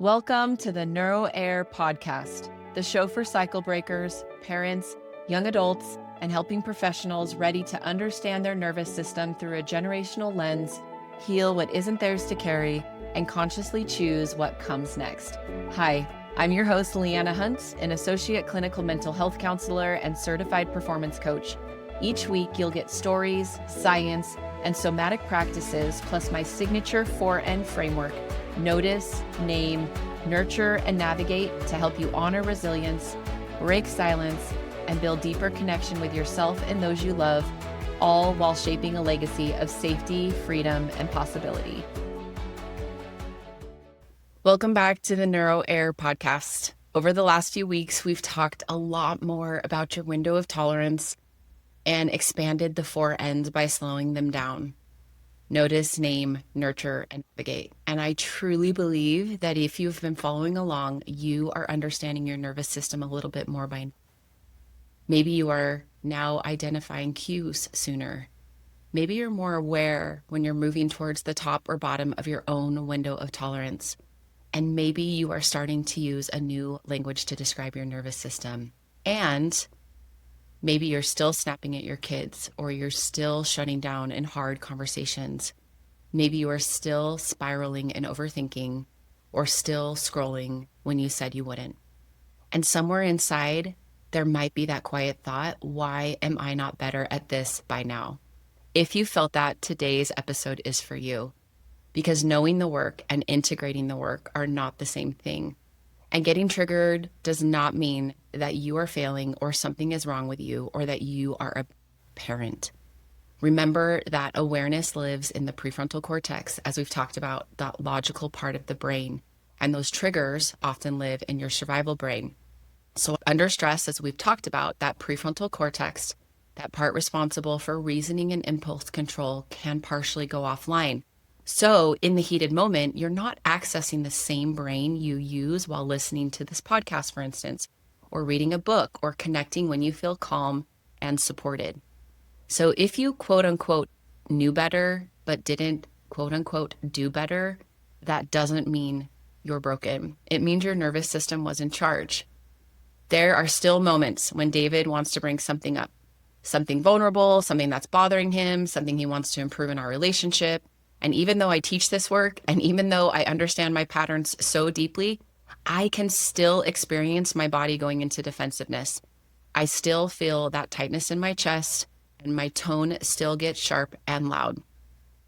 Welcome to the NeuroHeir Podcast, the show for cycle breakers, parents, young adults, and helping professionals ready to understand their nervous system through a generational lens, heal what isn't theirs to carry, and consciously choose what comes next. Hi, I'm your host, Leanna Hunt, an associate clinical mental health counselor and certified performance coach. Each week, you'll get stories, science, and somatic practices, plus my signature 4N framework: notice, name, nurture, and navigate, to help you honor resilience, break silence, and build deeper connection with yourself and those you love, all while shaping a legacy of safety, freedom, and possibility. Welcome back to the NeuroHeir Podcast. Over the last few weeks, we've talked a lot more about your window of tolerance and expanded the 4 N's by slowing them down: notice, name, nurture, and navigate. And I truly believe that if you've been following along, you are understanding your nervous system a little bit more by now. Maybe you are now identifying cues sooner. Maybe you're more aware when you're moving towards the top or bottom of your own window of tolerance. And maybe you are starting to use a new language to describe your nervous system. And maybe you're still snapping at your kids, or you're still shutting down in hard conversations. Maybe you are still spiraling and overthinking, or still scrolling when you said you wouldn't. And somewhere inside, there might be that quiet thought: why am I not better at this by now? If you felt that, today's episode is for you. Because knowing the work and integrating the work are not the same thing. And getting triggered does not mean that you are failing, or something is wrong with you, or that you are a parent. Remember that awareness lives in the prefrontal cortex, as we've talked about, that logical part of the brain. And those triggers often live in your survival brain. So under stress, as we've talked about, that prefrontal cortex, that part responsible for reasoning and impulse control, can partially go offline. So in the heated moment, you're not accessing the same brain you use while listening to this podcast, for instance, or reading a book, or connecting when you feel calm and supported. So if you quote unquote knew better, but didn't quote unquote do better, that doesn't mean you're broken. It means your nervous system was in charge. There are still moments when David wants to bring something up, something vulnerable, something that's bothering him, something he wants to improve in our relationship. And even though I teach this work, and even though I understand my patterns so deeply, I can still experience my body going into defensiveness. I still feel that tightness in my chest, and my tone still gets sharp and loud.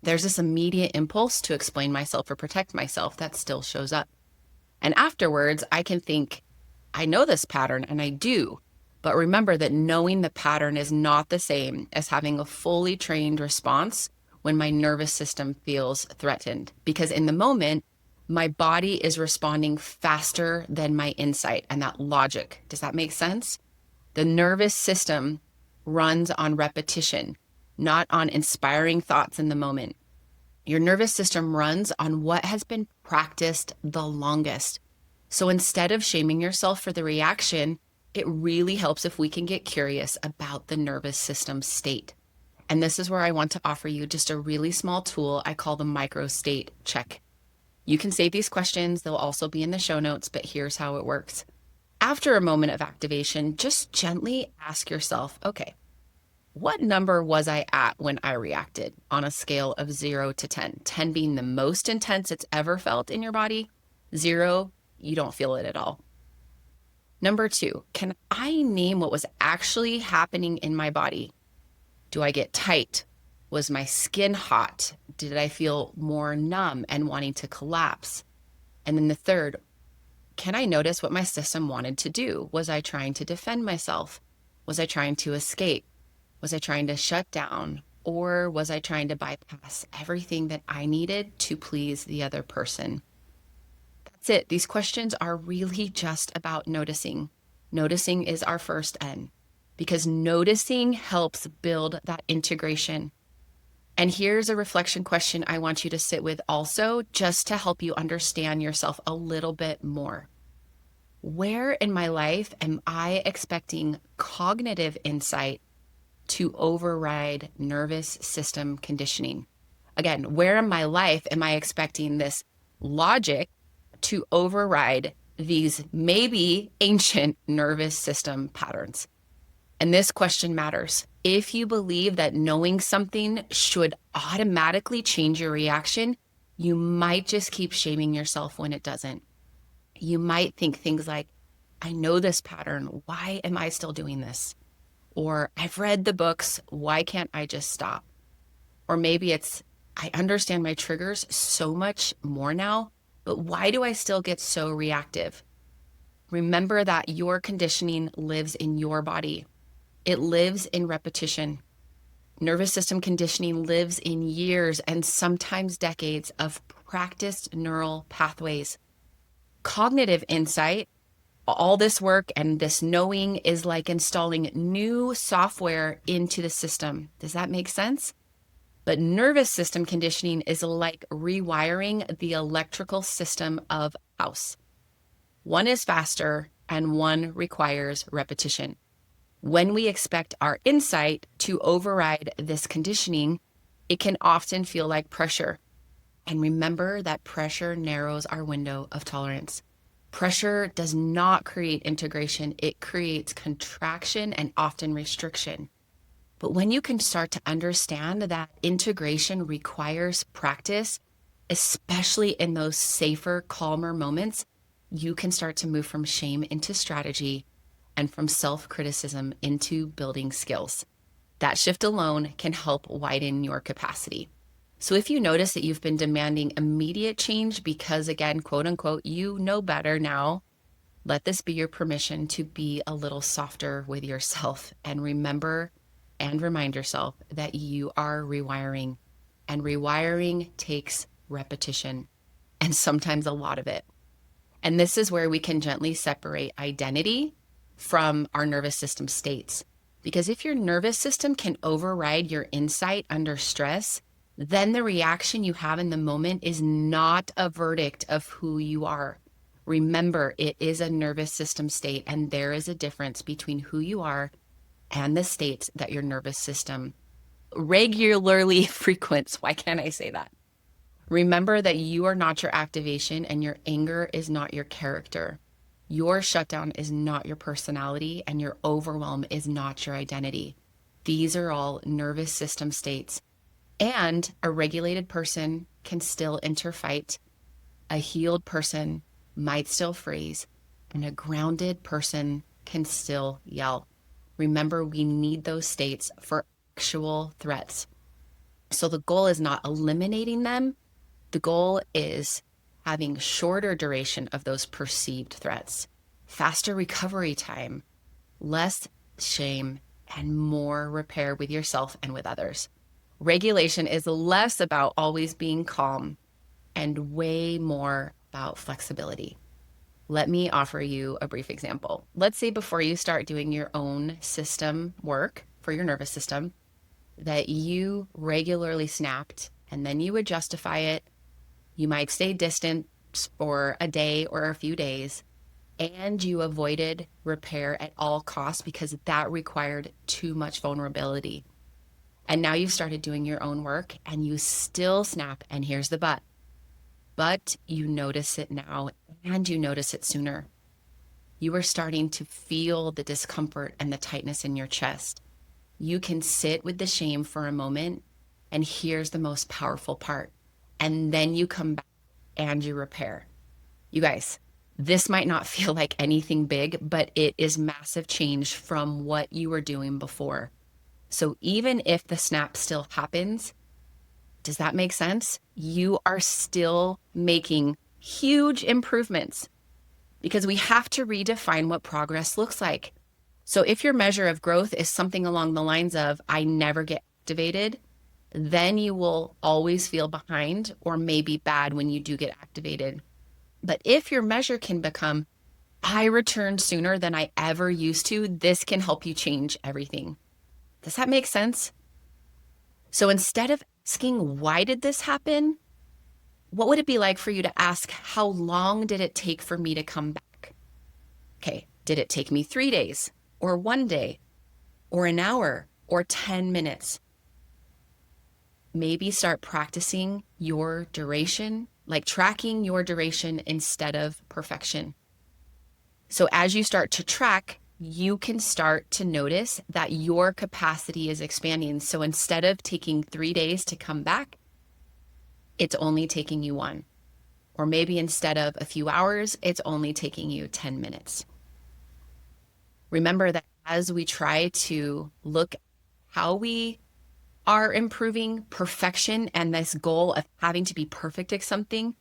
There's this immediate impulse to explain myself or protect myself that still shows up. And afterwards, I can think, I know this pattern, and I do. But remember that knowing the pattern is not the same as having a fully trained response when my nervous system feels threatened. Because in the moment, my body is responding faster than my insight and that logic. Does that make sense? The nervous system runs on repetition, not on inspiring thoughts in the moment. Your nervous system runs on what has been practiced the longest. So instead of shaming yourself for the reaction, it really helps if we can get curious about the nervous system state. And this is where I want to offer you just a really small tool I call the micro state check. You can save these questions. They'll also be in the show notes, but here's how it works. After a moment of activation, just gently ask yourself, okay, what number was I at when I reacted on a scale of 0 to 10? 10 being the most intense it's ever felt in your body. 0, you don't feel it at all. Number 2, can I name what was actually happening in my body? Do I get tight? Was my skin hot? Did I feel more numb and wanting to collapse? And then the 3rd, can I notice what my system wanted to do? Was I trying to defend myself? Was I trying to escape? Was I trying to shut down? Or was I trying to bypass everything that I needed to please the other person? That's it. These questions are really just about noticing. Noticing is our first N, because noticing helps build that integration. And here's a reflection question I want you to sit with also, just to help you understand yourself a little bit more. Where in my life am I expecting cognitive insight to override nervous system conditioning? Again, where in my life am I expecting this logic to override these maybe ancient nervous system patterns. And this question matters. If you believe that knowing something should automatically change your reaction, you might just keep shaming yourself when it doesn't. You might think things like, I know this pattern. Why am I still doing this? Or I've read the books. Why can't I just stop? Or maybe it's, I understand my triggers so much more now, but why do I still get so reactive? Remember that your conditioning lives in your body. It lives in repetition. Nervous system conditioning lives in years and sometimes decades of practiced neural pathways. Cognitive insight, all this work and this knowing is like installing new software into the system. Does that make sense? But nervous system conditioning is like rewiring the electrical system of a house. One is faster and one requires repetition. When we expect our insight to override this conditioning, it can often feel like pressure. And remember that pressure narrows our window of tolerance. Pressure does not create integration. It creates contraction and often restriction. But when you can start to understand that integration requires practice, especially in those safer, calmer moments, you can start to move from shame into strategy and from self-criticism into building skills. That shift alone can help widen your capacity. So if you notice that you've been demanding immediate change because, again, quote unquote, you know better now, let this be your permission to be a little softer with yourself and remember and remind yourself that you are rewiring, and rewiring takes repetition and sometimes a lot of it. And this is where we can gently separate identity from our nervous system states. Because if your nervous system can override your insight under stress, then the reaction you have in the moment is not a verdict of who you are. Remember, it is a nervous system state, and there is a difference between who you are and the states that your nervous system regularly frequents. Why can't I say that? Remember that you are not your activation and your anger is not your character. Your shutdown is not your personality and your overwhelm is not your identity. These are all nervous system states. And a regulated person can still interfight. A healed person might still freeze, and a grounded person can still yell. Remember, we need those states for actual threats. So the goal is not eliminating them. The goal is having shorter duration of those perceived threats, faster recovery time, less shame, and more repair with yourself and with others. Regulation is less about always being calm and way more about flexibility. Let me offer you a brief example. Let's say before you start doing your own system work for your nervous system, that you regularly snapped and then you would justify it. You might stay distant for a day or a few days, and you avoided repair at all costs because that required too much vulnerability. And now you've started doing your own work and you still snap, and here's the but. But you notice it now and you notice it sooner. You are starting to feel the discomfort and the tightness in your chest. You can sit with the shame for a moment, and here's the most powerful part. And then you come back and you repair. You guys, this might not feel like anything big, but it is massive change from what you were doing before. So even if the snap still happens, does that make sense? You are still making huge improvements because we have to redefine what progress looks like. So if your measure of growth is something along the lines of, I never get activated, then you will always feel behind or maybe bad when you do get activated. But if your measure can become, I return sooner than I ever used to, this can help you change everything. Does that make sense? So instead of asking, why did this happen? What would it be like for you to ask, how long did it take for me to come back? Okay, did it take me 3 days or 1 day or an hour or 10 minutes? Maybe start practicing your duration like tracking your duration instead of perfection. So as you start to track, you can start to notice that your capacity is expanding. So instead of taking 3 days to come back, it's only taking you 1. Or maybe instead of a few hours, it's only taking you 10 minutes. Remember that as we try to look how we are improving perfection and this goal of having to be perfect at something,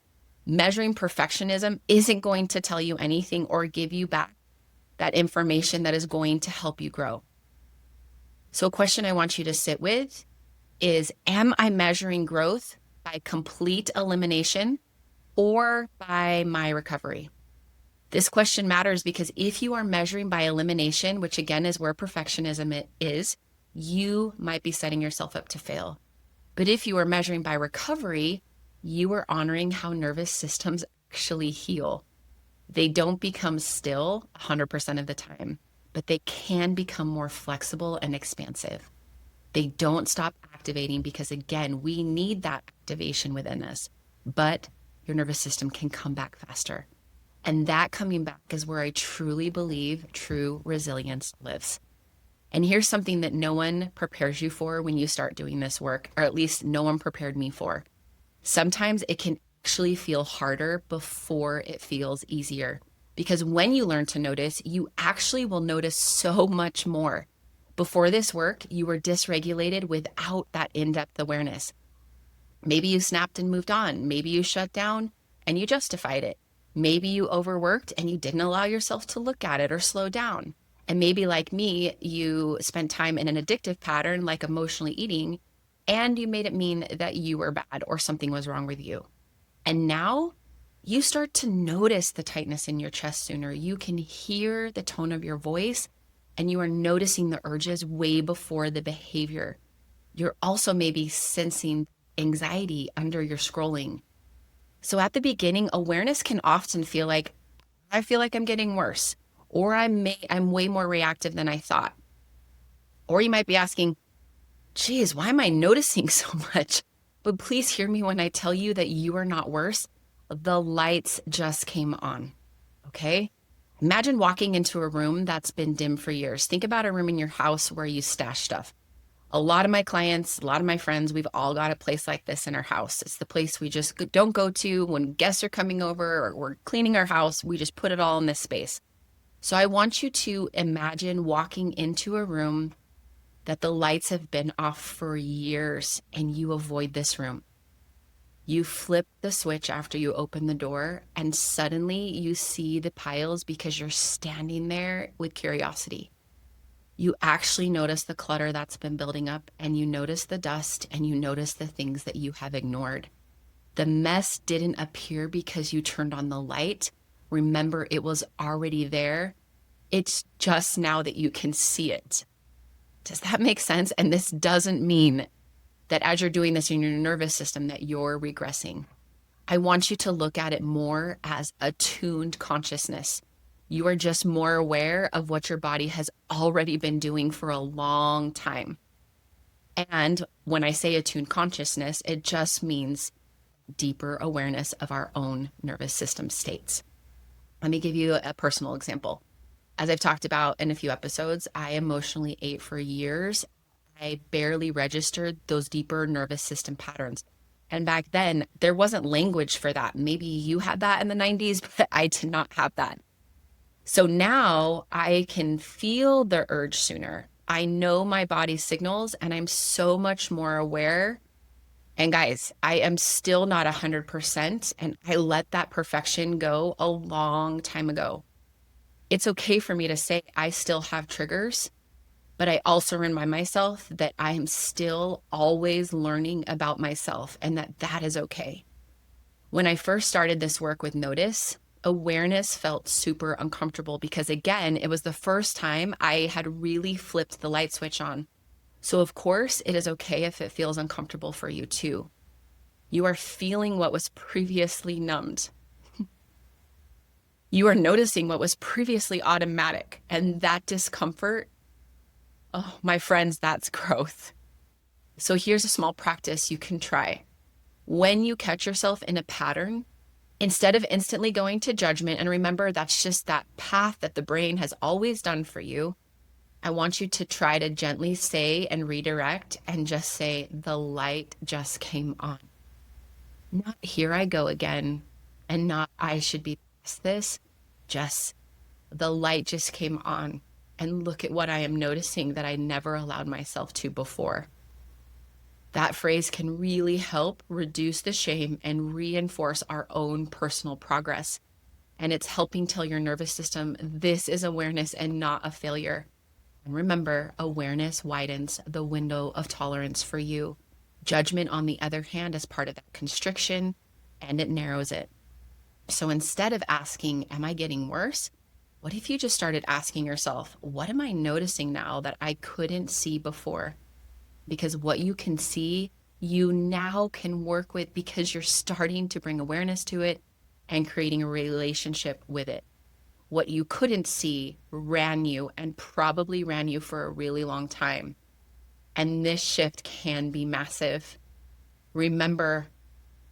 measuring perfectionism isn't going to tell you anything or give you back that information that is going to help you grow. So a question I want you to sit with is, am I measuring growth by complete elimination or by my recovery? This question matters because if you are measuring by elimination, which again is where perfectionism is, you might be setting yourself up to fail. But if you are measuring by recovery, you are honoring how nervous systems actually heal. They don't become still 100% of the time, but they can become more flexible and expansive. They don't stop activating because, again, we need that activation within us, but your nervous system can come back faster. And that coming back is where I truly believe true resilience lives. And here's something that no one prepares you for when you start doing this work, or at least no one prepared me for. Sometimes it can actually feel harder before it feels easier. Because when you learn to notice, you actually will notice so much more. Before this work, you were dysregulated without that in-depth awareness. Maybe you snapped and moved on. Maybe you shut down and you justified it. Maybe you overworked and you didn't allow yourself to look at it or slow down. And maybe like me, you spent time in an addictive pattern like emotionally eating, and you made it mean that you were bad or something was wrong with you. And now you start to notice the tightness in your chest sooner. You can hear the tone of your voice, and you are noticing the urges way before the behavior. You're also maybe sensing anxiety under your scrolling. So at the beginning, awareness can often feel like, I feel like I'm getting worse, or I'm way more reactive than I thought. Or you might be asking, geez, why am I noticing so much? But please hear me when I tell you that you are not worse. The lights just came on, okay? Imagine walking into a room that's been dim for years. Think about a room in your house where you stash stuff. A lot of my clients, a lot of my friends, we've all got a place like this in our house. It's the place we just don't go to when guests are coming over or we're cleaning our house. We just put it all in this space. So I want you to imagine walking into a room that the lights have been off for years and you avoid this room. You flip the switch after you open the door and suddenly you see the piles because you're standing there with curiosity. You actually notice the clutter that's been building up, and you notice the dust, and you notice the things that you have ignored. The mess didn't appear because you turned on the light. Remember, it was already there. It's just now that you can see it. Does that make sense? And this doesn't mean that as you're doing this in your nervous system that you're regressing. I want you to look at it more as attuned consciousness. You are just more aware of what your body has already been doing for a long time. And when I say attuned consciousness, it just means deeper awareness of our own nervous system states. Let me give you a personal example. As I've talked about in a few episodes, I emotionally ate for years. I barely registered those deeper nervous system patterns. And back then, there wasn't language for that. Maybe you had that in the 90s, but I did not have that. So now I can feel the urge sooner. I know my body's signals and I'm so much more aware. And guys, I am still not 100%, and I let that perfection go a long time ago. It's okay for me to say I still have triggers, but I also remind myself that I am still always learning about myself and that is okay. When I first started this work with Notice, awareness felt super uncomfortable because, again, it was the first time I had really flipped the light switch on. So of course, it is okay if it feels uncomfortable for you too. You are feeling what was previously numbed. You are noticing what was previously automatic, and that discomfort, oh, my friends, that's growth. So here's a small practice you can try. When you catch yourself in a pattern, instead of instantly going to judgment, and remember, that's just that path that the brain has always done for you, I want you to try to gently say and redirect and just say, the light just came on. Not here I go again, and not I should be past this. Just the light just came on, and look at what I am noticing that I never allowed myself to before. That phrase can really help reduce the shame and reinforce our own personal progress. And it's helping tell your nervous system, this is awareness and not a failure. And remember, awareness widens the window of tolerance for you. Judgment, on the other hand, is part of that constriction, and it narrows it. So instead of asking, am I getting worse? What if you just started asking yourself, what am I noticing now that I couldn't see before? Because what you can see, you now can work with, because you're starting to bring awareness to it and creating a relationship with it. What you couldn't see ran you, and probably ran you for a really long time. And this shift can be massive. Remember,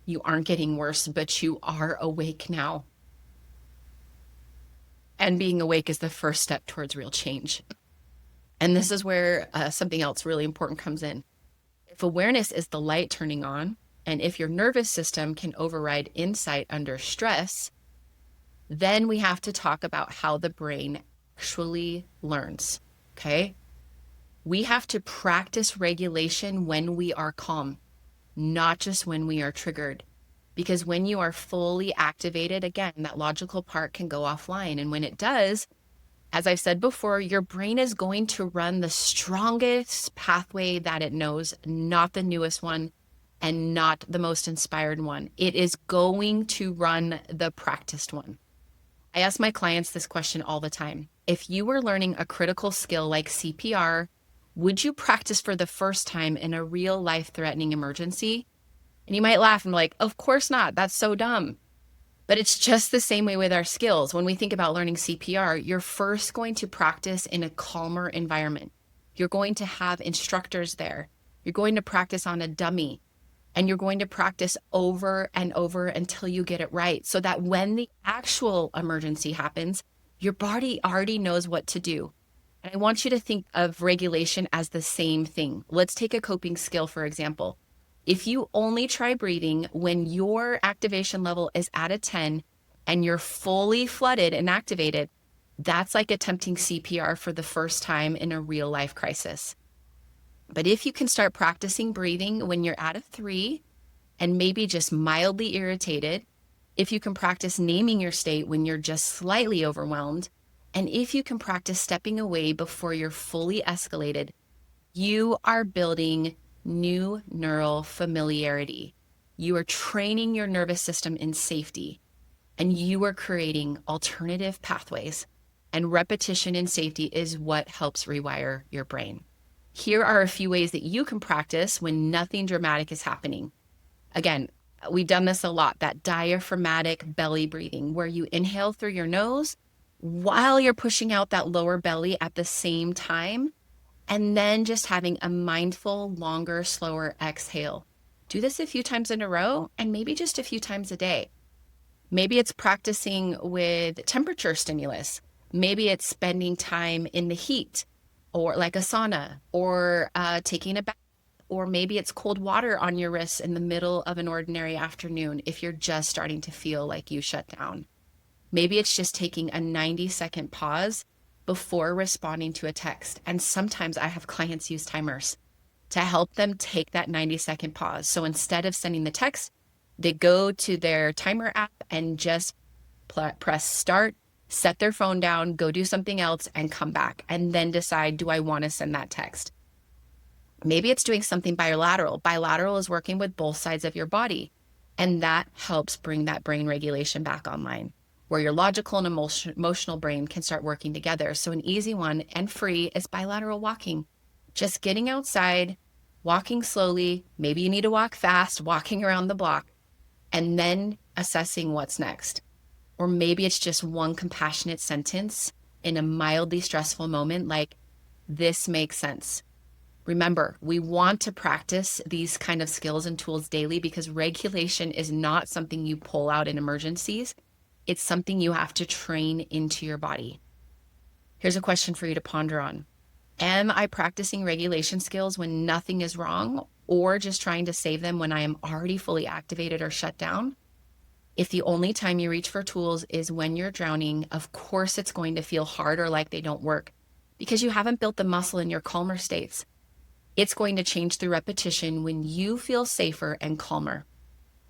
you aren't getting worse, but you are awake now. And being awake is the first step towards real change. And this is where something else really important comes in. If awareness is the light turning on, and if your nervous system can override insight under stress, then we have to talk about how the brain actually learns, okay? We have to practice regulation when we are calm, not just when we are triggered. Because when you are fully activated, again, that logical part can go offline. And when it does, as I've said before, your brain is going to run the strongest pathway that it knows, not the newest one and not the most inspired one. It is going to run the practiced one. I ask my clients this question all the time. If you were learning a critical skill like CPR, would you practice for the first time in a real life-threatening emergency? And you might laugh and be like, of course not. That's so dumb. But it's just the same way with our skills. When we think about learning CPR, you're first going to practice in a calmer environment. You're going to have instructors there. You're going to practice on a dummy. And you're going to practice over and over until you get it right, so that when the actual emergency happens, your body already knows what to do. And I want you to think of regulation as the same thing. Let's take a coping skill, for example. If you only try breathing when your activation level is at a 10 and you're fully flooded and activated, that's like attempting CPR for the first time in a real life crisis. But if you can start practicing breathing when you're at a 3 and maybe just mildly irritated, if you can practice naming your state when you're just slightly overwhelmed, and if you can practice stepping away before you're fully escalated, you are building new neural familiarity. You are training your nervous system in safety, and you are creating alternative pathways. And repetition in safety is what helps rewire your brain. Here are a few ways that you can practice when nothing dramatic is happening. Again, we've done this a lot, that diaphragmatic belly breathing, where you inhale through your nose while you're pushing out that lower belly at the same time, and then just having a mindful, longer, slower exhale. Do this a few times in a row, and maybe just a few times a day. Maybe it's practicing with temperature stimulus. Maybe it's spending time in the heat, or like a sauna, or taking a bath, or maybe it's cold water on your wrists in the middle of an ordinary afternoon if you're just starting to feel like you shut down. Maybe it's just taking a 90-second pause before responding to a text. And sometimes I have clients use timers to help them take that 90-second pause. So instead of sending the text, they go to their timer app and just press start, set their phone down, go do something else, and come back, and then decide, do I want to send that text? Maybe it's doing something bilateral. Bilateral is working with both sides of your body, and that helps bring that brain regulation back online, where your logical and emotional brain can start working together. So an easy one and free is bilateral walking. Just getting outside, walking slowly, maybe you need to walk fast, walking around the block, and then assessing what's next. Or maybe it's just one compassionate sentence in a mildly stressful moment, like, this makes sense. Remember, we want to practice these kind of skills and tools daily because regulation is not something you pull out in emergencies. It's something you have to train into your body. Here's a question for you to ponder on. Am I practicing regulation skills when nothing is wrong, or just trying to save them when I am already fully activated or shut down? If the only time you reach for tools is when you're drowning, of course it's going to feel hard or like they don't work because you haven't built the muscle in your calmer states. It's going to change through repetition when you feel safer and calmer.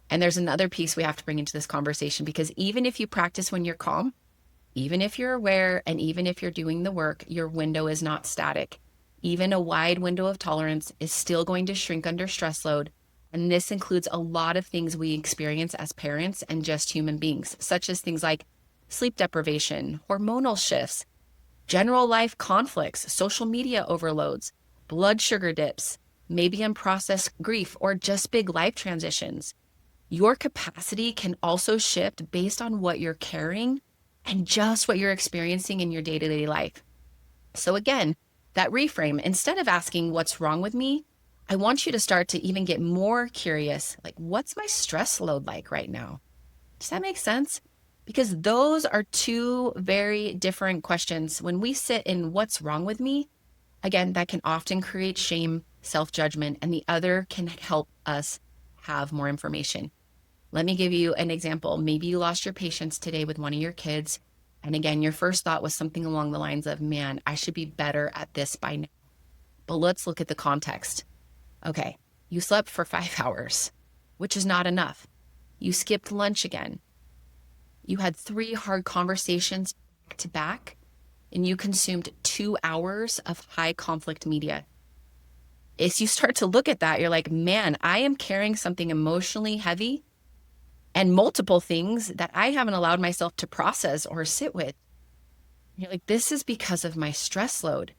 And there's another piece we have to bring into this conversation, because even if you practice when you're calm, even if you're aware, and even if you're doing the work, your window is not static. Even a wide window of tolerance is still going to shrink under stress load. And this includes a lot of things we experience as parents and just human beings, such as things like sleep deprivation, hormonal shifts, general life conflicts, social media overloads, blood sugar dips, maybe unprocessed grief, or just big life transitions. Your capacity can also shift based on what you're carrying and just what you're experiencing in your day-to-day life. So again, that reframe, instead of asking what's wrong with me, I want you to start to even get more curious, like, what's my stress load like right now? Does that make sense? Because those are two very different questions. When we sit in what's wrong with me, again, that can often create shame, self-judgment, and the other can help us have more information. Let me give you an example. Maybe you lost your patience today with one of your kids. And again, your first thought was something along the lines of, man, I should be better at this by now. But let's look at the context. Okay, you slept for 5 hours, which is not enough. You skipped lunch again. You had 3 hard conversations back to back, and you consumed 2 hours of high conflict media. As you start to look at that, you're like, man, I am carrying something emotionally heavy and multiple things that I haven't allowed myself to process or sit with. You're like, this is because of my stress load.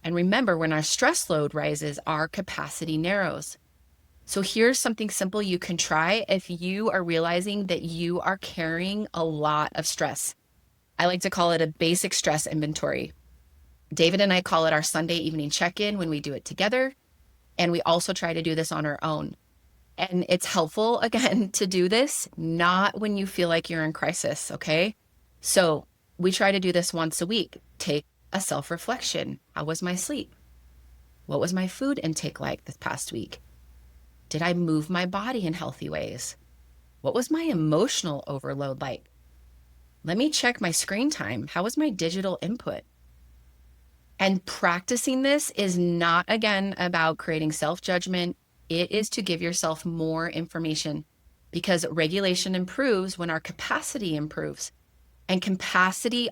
And remember, when our stress load rises, our capacity narrows. So here's something simple you can try if you are realizing that you are carrying a lot of stress. I like to call it a basic stress inventory. David and I call it our Sunday evening check-in when we do it together. And we also try to do this on our own. And it's helpful, again, to do this, not when you feel like you're in crisis, okay? So we try to do this once a week. Take a self-reflection. How was my sleep? What was my food intake like this past week? Did I move my body in healthy ways? What was my emotional overload like? Let me check my screen time. How was my digital input? And practicing this is not, again, about creating self-judgment. It is to give yourself more information, because regulation improves when our capacity improves. And capacity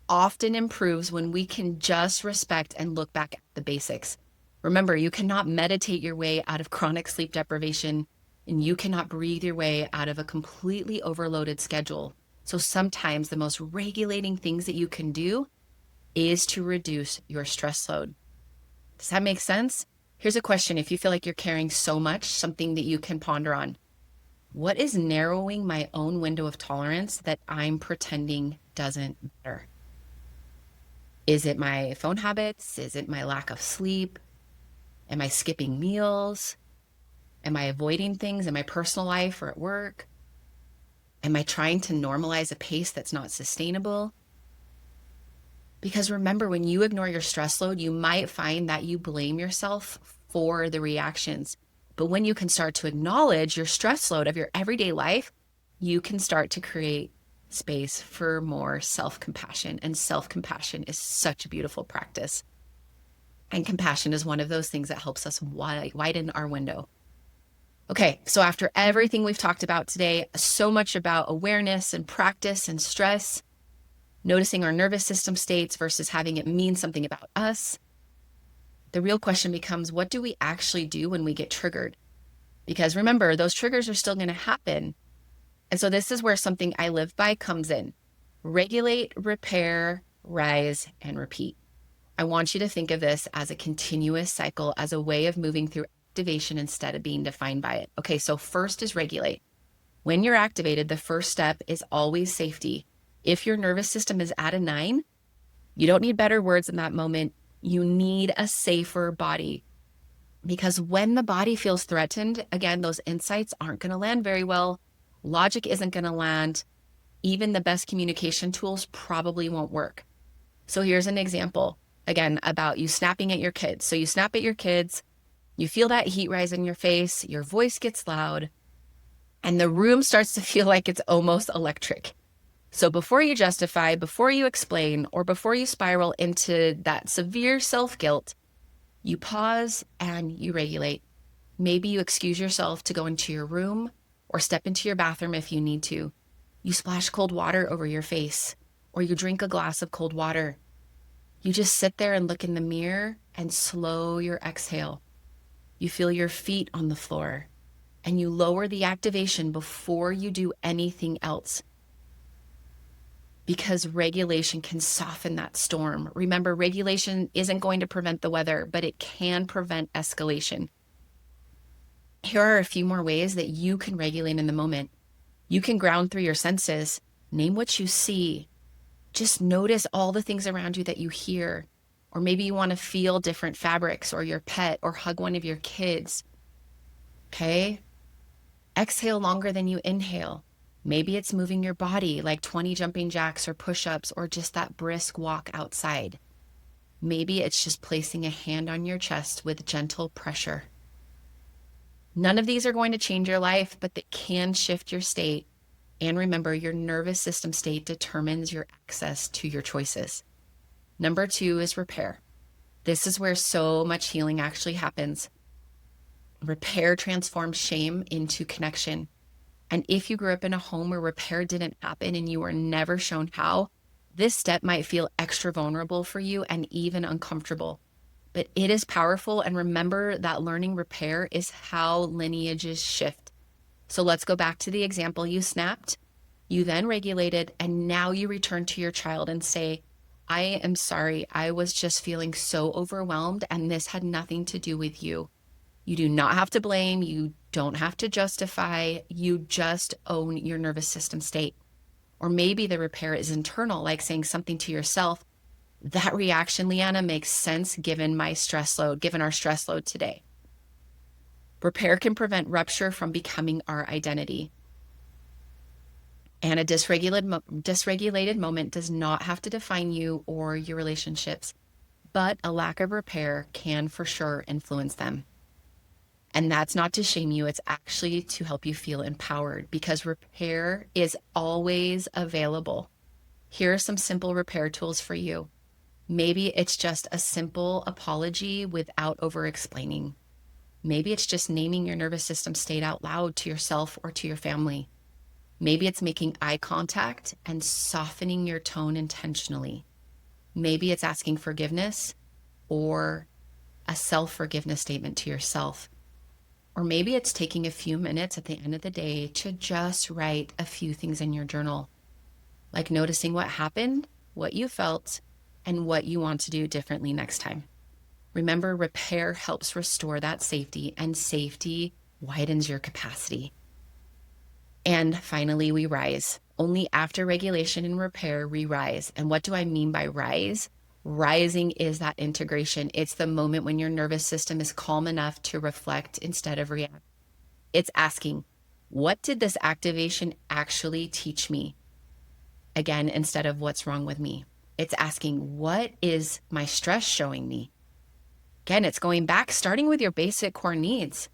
often improves when we can just respect and look back at the basics. Remember, you cannot meditate your way out of chronic sleep deprivation, and you cannot breathe your way out of a completely overloaded schedule. So sometimes the most regulating things that you can do is to reduce your stress load. Does that make sense? Here's a question. If you feel like you're carrying so much, something that you can ponder on. What is narrowing my own window of tolerance that I'm pretending doesn't matter? Is it my phone habits? Is it my lack of sleep? Am I skipping meals? Am I avoiding things in my personal life or at work? Am I trying to normalize a pace that's not sustainable? Because remember, when you ignore your stress load, you might find that you blame yourself for the reactions. But when you can start to acknowledge your stress load of your everyday life, you can start to create space for more self-compassion. And self-compassion is such a beautiful practice. And compassion is one of those things that helps us widen our window. Okay, so after everything we've talked about today, so much about awareness and practice and stress, noticing our nervous system states versus having it mean something about us, the real question becomes, what do we actually do when we get triggered? Because remember, those triggers are still going to happen. And so this is where something I live by comes in. Regulate, repair, rise, and repeat. I want you to think of this as a continuous cycle, as a way of moving through activation instead of being defined by it. Okay, so first is regulate. When you're activated, the first step is always safety. If your nervous system is at a 9, you don't need better words in that moment. You need a safer body. Because when the body feels threatened, again, those insights aren't going to land very well. Logic isn't going to land. Even the best communication tools probably won't work. So here's an example, again, about you snapping at your kids. So you snap at your kids, you feel that heat rise in your face, your voice gets loud, and the room starts to feel like it's almost electric. So before you justify, before you explain, or before you spiral into that severe self-guilt, you pause and you regulate. Maybe you excuse yourself to go into your room or step into your bathroom if you need to. You splash cold water over your face, or you drink a glass of cold water. You just sit there and look in the mirror and slow your exhale. You feel your feet on the floor and you lower the activation before you do anything else. Because regulation can soften that storm. Remember, regulation isn't going to prevent the weather, but it can prevent escalation. Here are a few more ways that you can regulate in the moment. You can ground through your senses. Name what you see. Just notice all the things around you that you hear. Or maybe you want to feel different fabrics or your pet or hug one of your kids. Okay? Exhale longer than you inhale. Maybe it's moving your body like 20 jumping jacks or push-ups or just that brisk walk outside. Maybe it's just placing a hand on your chest with gentle pressure. None of these are going to change your life, but they can shift your state. And remember, your nervous system state determines your access to your choices. Number 2 is repair. This is where so much healing actually happens. Repair transforms shame into connection. And if you grew up in a home where repair didn't happen and you were never shown how, this step might feel extra vulnerable for you and even uncomfortable. But it is powerful, and remember that learning repair is how lineages shift. So let's go back to the example. You snapped, you then regulated, and now you return to your child and say, I am sorry, I was just feeling so overwhelmed and this had nothing to do with you. You do not have to blame, you don't have to justify, you just own your nervous system state. Or maybe the repair is internal, like saying something to yourself. That reaction, Leanna, makes sense given our stress load today. Repair can prevent rupture from becoming our identity. And a dysregulated moment does not have to define you or your relationships, but a lack of repair can for sure influence them. And that's not to shame you, it's actually to help you feel empowered, because repair is always available. Here are some simple repair tools for you. Maybe it's just a simple apology without over-explaining. Maybe it's just naming your nervous system state out loud to yourself or to your family. Maybe it's making eye contact and softening your tone intentionally. Maybe it's asking forgiveness or a self-forgiveness statement to yourself. Or maybe it's taking a few minutes at the end of the day to just write a few things in your journal, like noticing what happened, what you felt, and what you want to do differently next time. Remember, repair helps restore that safety, and safety widens your capacity. And finally, we rise. Only after regulation and repair, we rise. And what do I mean by rise? Rising is that integration. It's the moment when your nervous system is calm enough to reflect instead of react. It's asking, what did this activation actually teach me? Again, instead of what's wrong with me. It's asking, what is my stress showing me? Again, it's going back, starting with your basic core needs.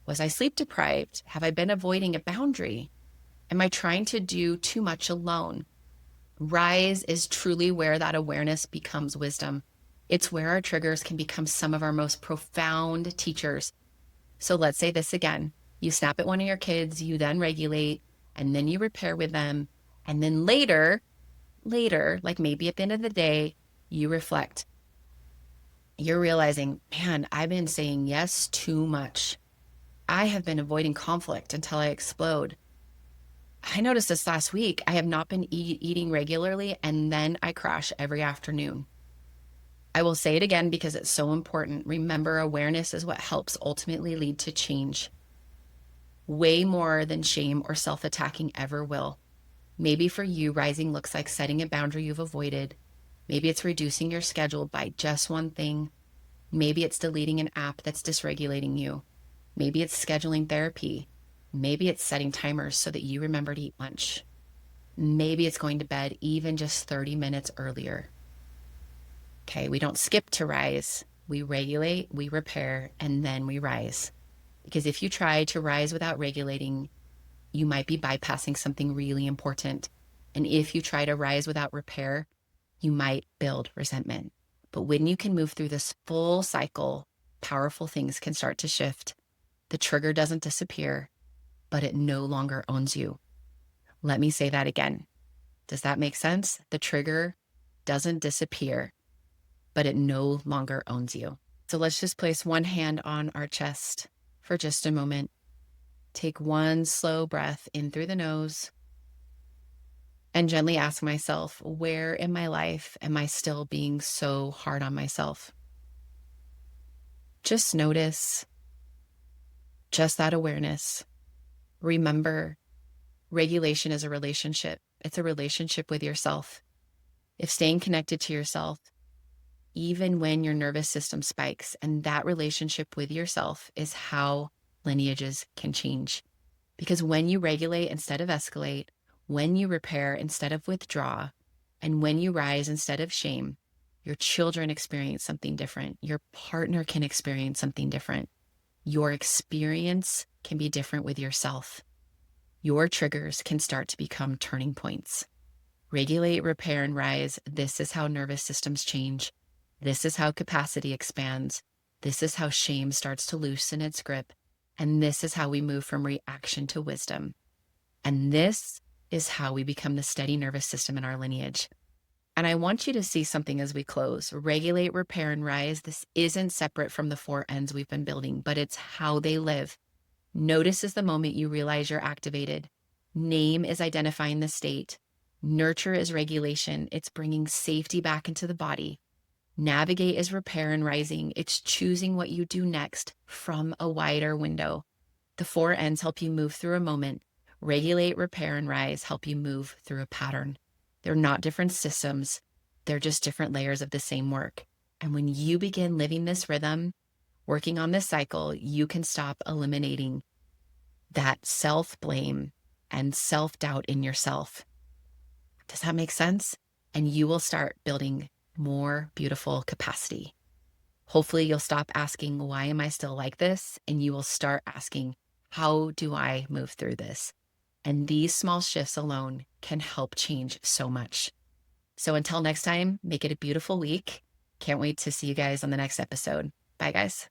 Was I sleep deprived? Have I been avoiding a boundary? Am I trying to do too much alone? Rise is truly where that awareness becomes wisdom. It's where our triggers can become some of our most profound teachers. So let's say this again. You snap at one of your kids, you then regulate, and then you repair with them. And then later, like maybe at the end of the day, you reflect. You're realizing, man, I've been saying yes too much. I have been avoiding conflict until I explode. I noticed this last week. I have not been eating regularly, and then I crash every afternoon. I will say it again because it's so important. Remember, awareness is what helps ultimately lead to change. Way more than shame or self-attacking ever will. Maybe for you, rising looks like setting a boundary you've avoided. Maybe it's reducing your schedule by just one thing. Maybe it's deleting an app that's dysregulating you. Maybe it's scheduling therapy. Maybe it's setting timers so that you remember to eat lunch. Maybe it's going to bed even just 30 minutes earlier. Okay, we don't skip to rise. We regulate, we repair, and then we rise. Because if you try to rise without regulating, you might be bypassing something really important. And if you try to rise without repair, you might build resentment. But when you can move through this full cycle, powerful things can start to shift. The trigger doesn't disappear, but it no longer owns you. Let me say that again. Does that make sense? The trigger doesn't disappear, but it no longer owns you. So let's just place one hand on our chest for just a moment. Take one slow breath in through the nose and gently ask myself, where in my life am I still being so hard on myself? Just notice, just that awareness. Remember, regulation is a relationship. It's a relationship with yourself. If staying connected to yourself, even when your nervous system spikes, and that relationship with yourself is how lineages can change. Because when you regulate instead of escalate, when you repair instead of withdraw, and when you rise instead of shame, your children experience something different. Your partner can experience something different. Your experience can be different with yourself. Your triggers can start to become turning points. Regulate, repair, and rise. This is how nervous systems change. This is how capacity expands. This is how shame starts to loosen its grip. And this is how we move from reaction to wisdom. And this is how we become the steady nervous system in our lineage. And I want you to see something as we close. Regulate, repair, and rise. This isn't separate from the four ends we've been building, but it's how they live. Notice is the moment you realize you're activated. Name is identifying the state. Nurture is regulation. It's bringing safety back into the body. Navigate is repair and rising. It's choosing what you do next from a wider window. The four ends help you move through a moment. Regulate, repair, and rise help you move through a pattern. They're not different systems. They're just different layers of the same work. And when you begin living this rhythm, working on this cycle, you can stop eliminating that self-blame and self-doubt in yourself. Does that make sense? And you will start building more beautiful capacity. Hopefully you'll stop asking, why am I still like this? And you will start asking, how do I move through this? And these small shifts alone can help change so much. So until next time, make it a beautiful week. Can't wait to see you guys on the next episode. Bye, guys.